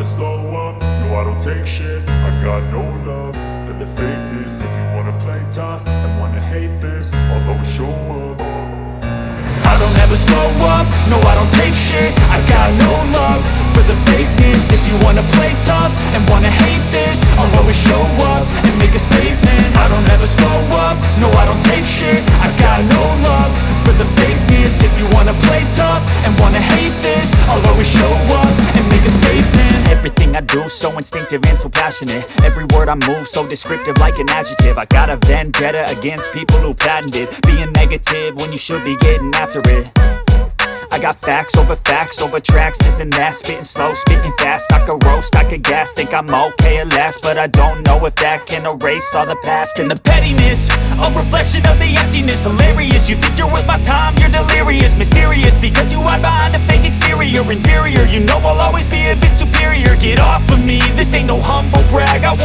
slow up, no I don't take shit. I got no love for the fakeness. If you wanna play tough and wanna hate this, I'll always show up. I don't ever slow up, no I don't take shit. I got no love for the fakeness. If you wanna play tough and wanna hate this, I'll always show up and make a statement. I don't ever slow up, no I don't take shit. I got no love for the fakeness. If you wanna play tough and wanna hate this, I'll always show up and make a statement. Everything I do so instinctive and so passionate. Every word I move so descriptive like an adjective. I got a vendetta against people who patented being negative when you should be getting after it. I got facts over tracks, this and that. Spitting slow, spitting fast, I could roast, I could gas. Think I'm okay at last, but I don't know if that can erase all the past. And the pettiness, a reflection of the emptiness. Hilarious, you think you're worth my time, you're delirious. Mysterious, because you hide behind a fake exterior. Inferior, you know I'll always be a bit superior. Get off of me, this ain't no humble brag. I want